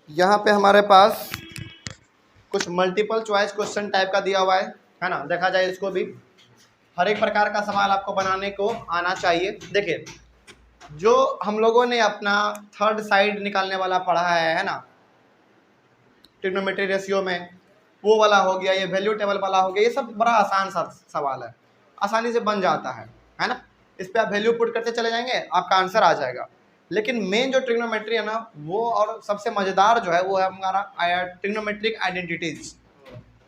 यहाँ पे हमारे पास कुछ मल्टीपल चॉइस क्वेश्चन टाइप का दिया हुआ है ना। देखा जाए इसको भी, हर एक प्रकार का सवाल आपको बनाने को आना चाहिए। देखिए, जो हम लोगों ने अपना थर्ड साइड निकालने वाला पढ़ा है ना, ट्रिग्नोमेट्री रेशियो में, वो वाला हो गया, ये वैल्यू टेबल वाला हो गया, ये सब बड़ा आसान सा सवाल है, आसानी से बन जाता है ना। इस पे आप वैल्यू पुट करते चले जाएंगे, आपका आंसर आ जाएगा। लेकिन मेन जो ट्रिग्नोमेट्री है ना, वो और सबसे मजेदार जो है वो है हमारा ट्रिग्नोमेट्रिक आइडेंटिटीज,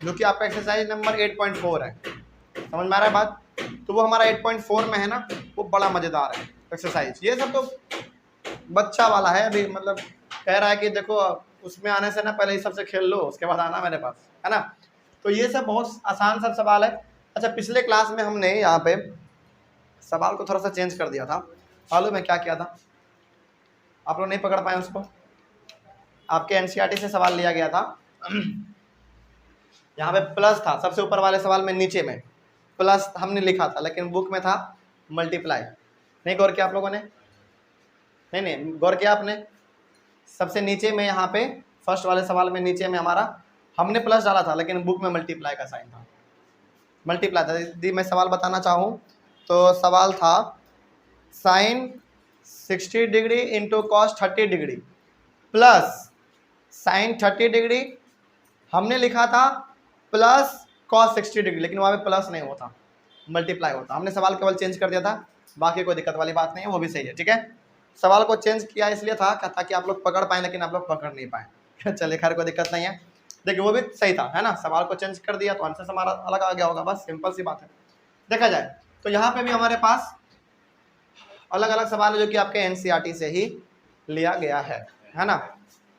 जो कि आपका एक्सरसाइज नंबर 8.4 है। समझ में आ रहा है बात? तो वो हमारा 8.4 में है ना, वो बड़ा मजेदार है एक्सरसाइज। ये सब तो बच्चा वाला है अभी, मतलब कह रहा है कि देखो उसमें आने से ना पहले ही सबसे खेल लो, उसके बाद आना मेरे पास, है ना। तो ये सब बहुत आसान सा सवाल है। अच्छा, पिछले क्लास में हमने यहाँ पे सवाल को थोड़ा सा चेंज कर दिया था। मालूम है क्या किया था? आप लोग नहीं पकड़ पाए उसको। आपके एनसीईआरटी से सवाल लिया गया था, यहाँ पे प्लस था सबसे ऊपर वाले सवाल में, नीचे में प्लस हमने लिखा था, लेकिन बुक में था मल्टीप्लाई। नहीं गौर किया आप लोगों ने? नहीं गौर किया आपने? सबसे नीचे में यहाँ पे फर्स्ट वाले सवाल में नीचे में हमारा हमने प्लस डाला था, लेकिन बुक में मल्टीप्लाई का साइन था, मल्टीप्लाई था। यदि मैं सवाल बताना चाहूँ तो सवाल था sine 60 degree into cos 30 degree plus sine 30 degree, हमने लिखा था प्लस कॉस 60 डिग्री, लेकिन वहाँ पे प्लस नहीं होता, मल्टीप्लाई होता। हमने सवाल केवल चेंज कर दिया था, बाकी कोई दिक्कत वाली बात नहीं है, वो भी सही है, ठीक है। सवाल को चेंज किया इसलिए था ताकि आप लोग पकड़ पाएँ, लेकिन आप लोग पकड़ नहीं पाए। चलिए खैर, कोई दिक्कत नहीं है। देखिए वो भी सही था, है ना। सवाल को चेंज कर दिया तो आंसर हमारा अलग आ गया होगा, बस सिंपल सी बात है। देखा जाए तो यहाँ पे भी हमारे पास अलग अलग सवाल है जो कि आपके एनसीईआरटी से ही लिया गया है ना।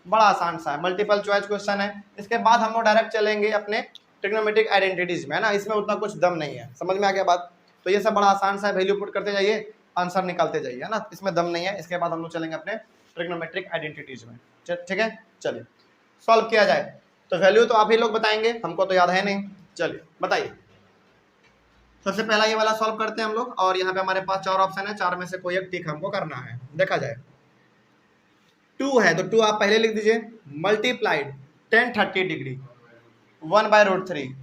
बड़ा आसान सा है, मल्टीपल चॉइस क्वेश्चन है। इसके बाद हम लोग डायरेक्ट चलेंगे अपने ट्रिग्नोमेट्रिक आइडेंटिटीज में, है ना। इसमें उतना कुछ दम नहीं है, समझ में आ गया बात? तो ये सब बड़ा आसान सा है, वैल्यू पुट करते जाइए, आंसर निकालते जाइए, है ना। इसमें दम नहीं है। इसके बाद हम लोग चलेंगे अपने ट्रिग्नोमेट्रिक आइडेंटिटीज में, ठीक है। चलिए सॉल्व किया जाए। तो वैल्यू तो आप ही लोग बताएंगे, हमको तो याद है नहीं। चलिए बताइए, सबसे पहला ये वाला सॉल्व करते हैं हम लोग। और यहाँ पे हमारे पास 4 ऑप्शन है, 4 में से कोई एक टिक हमको करना है। देखा जाए 2 है तो 2 आप पहले लिख दीजिए, मल्टीप्लाइड tan 30 डिग्री 1/√3,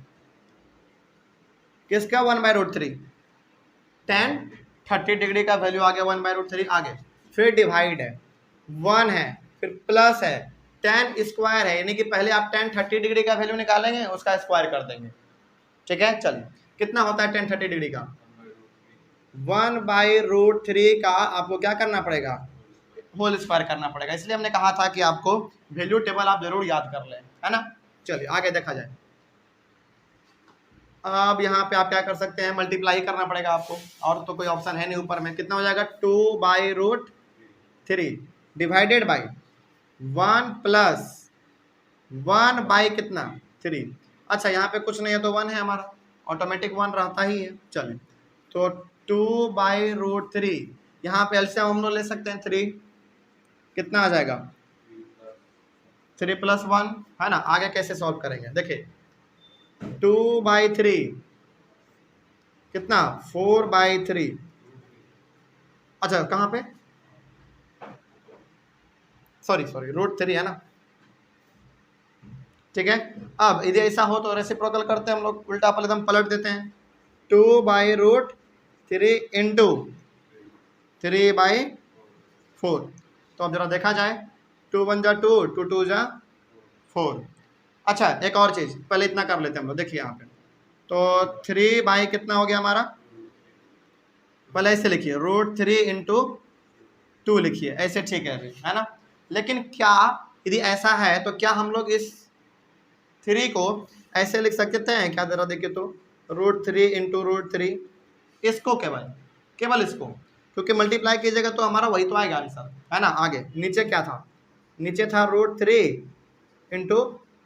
किसका 1/√3? tan 30 डिग्री का वैल्यू आ गया 1/√3। आगे फिर डिवाइड है, 1 है, फिर प्लस है, tan स्क्वायर है, यानी कि पहले आप tan 30 डिग्री का वैल्यू निकालेंगे, उसका स्क्वायर कर देंगे, ठीक है। चलिए कितना होता है tan 30 डिग्री का? 1/√3 का आपको क्या करना पड़ेगा? होल स्क्वायर करना पड़ेगा। इसलिए हमने कहा था कि आपको वैल्यू टेबल आप जरूर याद कर लें, है ना। चलिए आगे देखा जाए। अब यहाँ पे आप क्या कर सकते हैं, मल्टीप्लाई करना पड़ेगा आपको, और तो कोई ऑप्शन है नहीं ऊपर में। कितना हो जाएगा? 2/√3 डिवाइडेड बाई 1 प्लस 1 बाई कितना? 3। अच्छा यहाँ पे कुछ नहीं है तो 1 है हमारा, ऑटोमेटिक 1 रहता ही है। चलिए तो 2/√3, यहाँ पे एलसीएम हम लोग ले सकते हैं 3, कितना आ जाएगा? 3 + 1, है ना। आगे कैसे सॉल्व करेंगे? देखिए 2/3 कितना? 4/3। अच्छा कहाँ पे, सॉरी √3 है ना, ठीक है। अब यदि ऐसा हो तो रेसिप्रोकल करते हैं हम लोग, उल्टा एकदम पलट देते हैं। 2/√3 इंटू 3/4। तो अब जरा देखा जाए, 2 × 1 = 2, 2 × 2 = 4। अच्छा एक और चीज़, पहले इतना कर लेते हैं हम लोग। देखिए यहाँ पे तो 3 कितना हो गया हमारा, पहले ऐसे लिखिए √3 इंटू 2 लिखिए, ऐसे ठीक है अभी, है ना। लेकिन क्या यदि ऐसा है तो क्या हम लोग इस 3 को ऐसे लिख सकते हैं क्या? जरा देखिए तो √3 इंटू √3, इसको केवल इसको, क्योंकि मल्टीप्लाई कीजिएगा तो हमारा वही तो आएगा आंसर, है ना। आगे नीचे क्या था? नीचे था √3 इंटू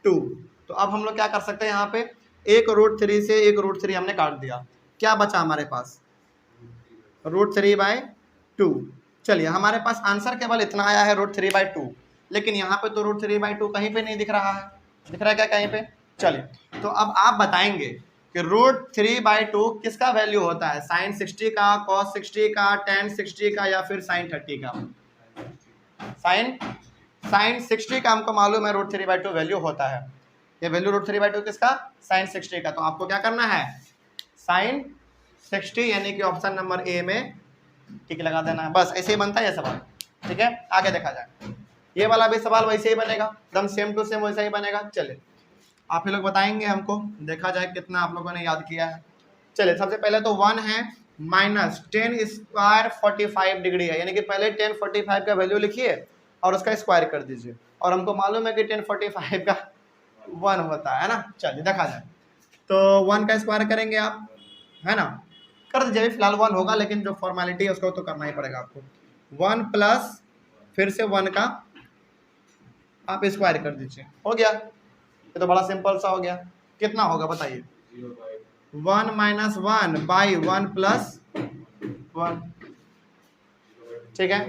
2। तो अब हम लोग क्या कर सकते हैं, यहाँ पे एक √3 से एक √3 हमने काट दिया, क्या बचा हमारे पास? √3/2। चलिए हमारे पास आंसर केवल इतना आया है √3/2, लेकिन यहाँ पे तो √3/2 कहीं पे नहीं दिख रहा है। दिख रहा है क्या कहीं पे? चलिए तो अब आप बताएंगे कि √3/2 किसका वैल्यू होता है? sin 60 का, cos 60 का, tan 60 का, या फिर sin 30 का? sin साइन 60 का हमको मालूम है √3/2 वैल्यू होता है। ये वैल्यू √3/2 किसका? साइन 60 का। तो आपको क्या करना है, साइन 60 यानी कि ऑप्शन नंबर ए में टिक लगा देना है। बस ऐसे ही बनता है ये सवाल। ठीक है, आगे देखा जाए। ये वाला भी सवाल वैसे ही बनेगा, एकदम सेम टू सेम वैसा ही बनेगा। चलिए आप ही लोग बताएंगे हमको, देखा जाए कितना आप लोगों ने याद किया है। चलिए सबसे पहले तो 1 है माइनस 10 स्क्वायर 45 डिग्री है, यानी कि पहले 10 45 का वैल्यू लिखिए और उसका स्क्वायर कर दीजिए। और हमको मालूम है कि 10 45 का 1 होता है ना। चलिए देखा जाए, तो 1 का स्क्वायर करेंगे आप, है ना, कर दीजिए। फिलहाल 1 होगा, लेकिन जो फॉर्मेलिटी है उसको तो करना ही पड़ेगा आपको। 1 प्लस फिर से 1 का आप स्क्वायर कर दीजिए, हो गया। ये तो बड़ा सिंपल सा हो गया। कितना होगा बताइए? 1 माइनस 1 बाई 1 प्लस 1, ठीक है।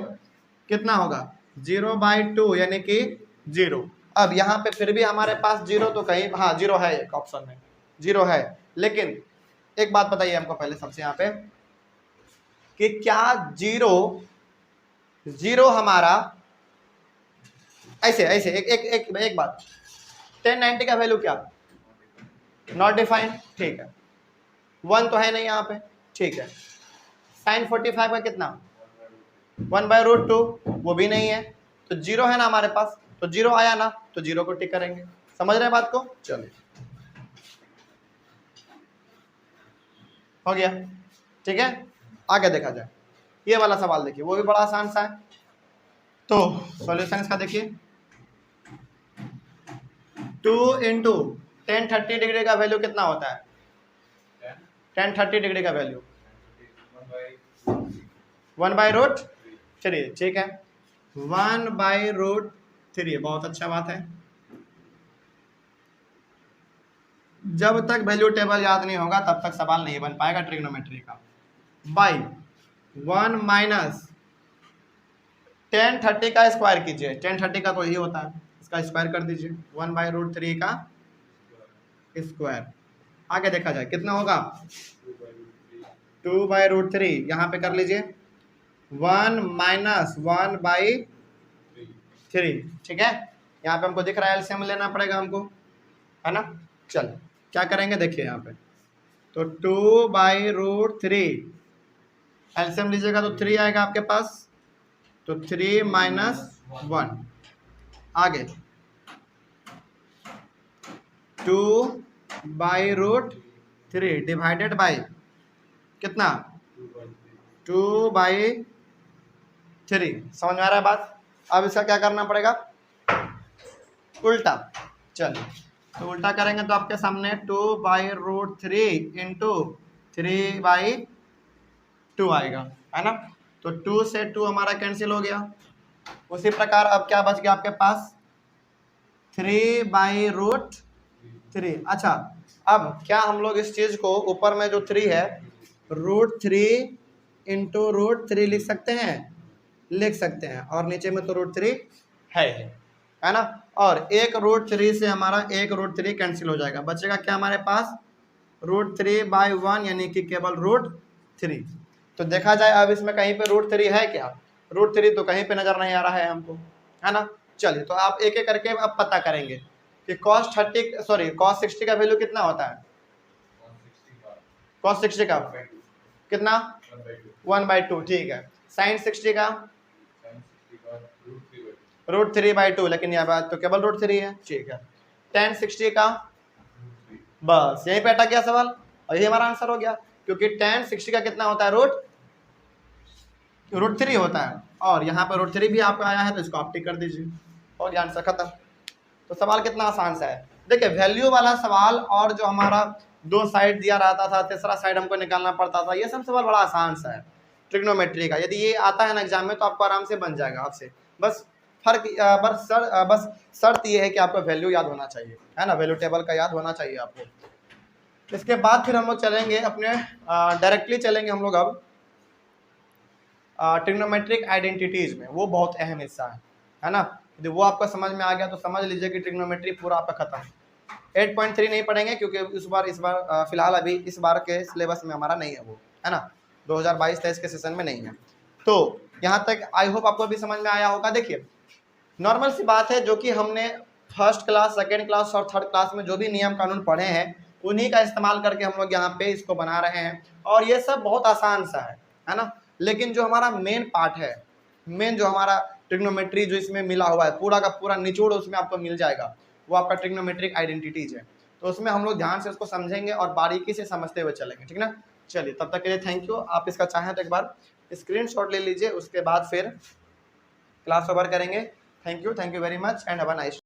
कितना होगा? 0/2 यानी कि 0। अब यहाँ पे फिर भी हमारे पास 0 तो कहीं, हाँ 0 है, एक ऑप्शन में 0 है। लेकिन एक बात बताइए हमको पहले सबसे यहाँ पे, कि क्या 0 हमारा ऐसे ऐसे एक बात, 1090 का वैल्यू क्या? नॉट डिफाइंड, ठीक है। 1 तो है नहीं यहाँ पे, ठीक है। साइन 45 का कितना? 1/√2, वो भी नहीं है। तो 0 है ना हमारे पास, तो 0 आया ना, तो 0 को टिक करेंगे। समझ रहे हैं बात को? चलिए हो गया, ठीक है। आगे देखा जाए, ये वाला सवाल देखिए, वो भी बड़ा आसान सा है। तो सॉल्यूशन इसका देखिए, 2 इंटू 1030 डिग्री का वैल्यू कितना होता है? 1030 डिग्री का वैल्यू 1/√3, ठीक है। 1/√3, बहुत अच्छा बात है। जब तक वैल्यू टेबल याद नहीं होगा तब तक सवाल नहीं बन पाएगा ट्रिग्नोमेट्री का। बाई 1 माइनस 1030 का स्क्वायर कीजिए, 1030 का तो यही होता है, इसका स्क्वायर कर दीजिए, 1/√3 का स्क्वायर। आगे देखा जाए कितना होगा? 2/√3, यहाँ पे कर लीजिए 1 माइनस 1/3, ठीक है। यहाँ पे हमको दिख रहा है एलसीएम लेना पड़ेगा हमको, है ना। चल क्या करेंगे देखिए यहाँ पे, तो 2/√3 एलसीएम लीजिएगा तो 3 आएगा आपके पास, तो 3 माइनस 1। आगे 2/√3 डिवाइडेड बाई कितना? 2/3। समझ में आ रहा है बात? अब इसका क्या करना पड़ेगा? उल्टा। चलिए तो उल्टा करेंगे तो आपके सामने 2/√3 इंटू 3/2 आएगा, है ना। तो 2 से 2 हमारा कैंसिल हो गया। उसी प्रकार अब क्या बच गया आपके पास? 3/√3। अच्छा, अब क्या हम लोग इस चीज को ऊपर में जो 3 है √3 इंटू √3 लिख सकते हैं? लिख सकते हैं। और नीचे में तो √3 है ना। और एक √3 से हमारा एक √3 कैंसिल हो जाएगा, बचेगा क्या हमारे पास? √3/1 यानी कि केवल √3। तो देखा जाए अब इसमें कहीं पे √3 है क्या? √3 तो कहीं पे नजर नहीं आ रहा है हमको, है ना। चलिए तो आप एक एक करके अब पता करेंगे कि cos 60 का वैल्यू कितना होता है? cos 60 का कितना? 1/2, ठीक है। sin 60 का √3/2, लेकिन यहाँ बात तो केवल √3 है, ठीक है। tan 60 का, बस यहीं पे अटक गया सवाल और यही हमारा आंसर हो गया, क्योंकि tan 60 का कितना होता है? √3 होता है। और यहाँ पर √3 भी आपका आया है, तो इसको आप टिक कर दीजिए और ये आंसर खत्म। तो सवाल कितना आसान सा है। देखिए वैल्यू वाला सवाल और जो हमारा 2 साइड दिया रहता था, तीसरा साइड हमको निकालना पड़ता था, ये सब सवाल बड़ा आसान सा है ट्रिग्नोमेट्री का। यदि ये आता है ना एग्जाम में तो आपको आराम से बन जाएगा आपसे। बस फर्क बस शर्त ये है कि आपको वैल्यू याद होना चाहिए, है ना, वैल्यू टेबल का याद होना चाहिए आपको। इसके बाद फिर हम लोग चलेंगे अपने डायरेक्टली चलेंगे हम लोग अब ट्रिग्नोमेट्रिक आइडेंटिटीज में। वो बहुत अहम हिस्सा है ना। यदि वो आपको समझ में आ गया तो समझ लीजिए कि ट्रिग्नोमेट्री पूरा आपका खत्म। 8.3 नहीं पढ़ेंगे क्योंकि इस बार फिलहाल अभी इस बार के सिलेबस में हमारा नहीं है वो, है ना, 2022-23 के सेशन में नहीं है। तो यहाँ तक आई होप आपको भी समझ में आया होगा। देखिए नॉर्मल सी बात है, जो कि हमने फर्स्ट क्लास, सेकेंड क्लास और थर्ड क्लास में जो भी नियम कानून पढ़े हैं उन्हीं का इस्तेमाल करके हम लोग यहाँ पे इसको बना रहे हैं। और ये सब बहुत आसान सा है ना। लेकिन जो हमारा मेन पार्ट है, मेन जो हमारा ट्रिग्नोमेट्री जो इसमें मिला हुआ है, पूरा का पूरा निचोड़ उसमें आपको मिल जाएगा, वो आपका ट्रिग्नोमेट्रिक आइडेंटिटीज है। तो उसमें हम लोग ध्यान से उसको समझेंगे और बारीकी से समझते हुए चलेंगे, ठीक ना। चलिए, तब तक के लिए थैंक यू। आप इसका चाहें तो एक बार स्क्रीनशॉट ले लीजिए, उसके बाद फिर क्लास ओवर करेंगे। Thank you very much and have a nice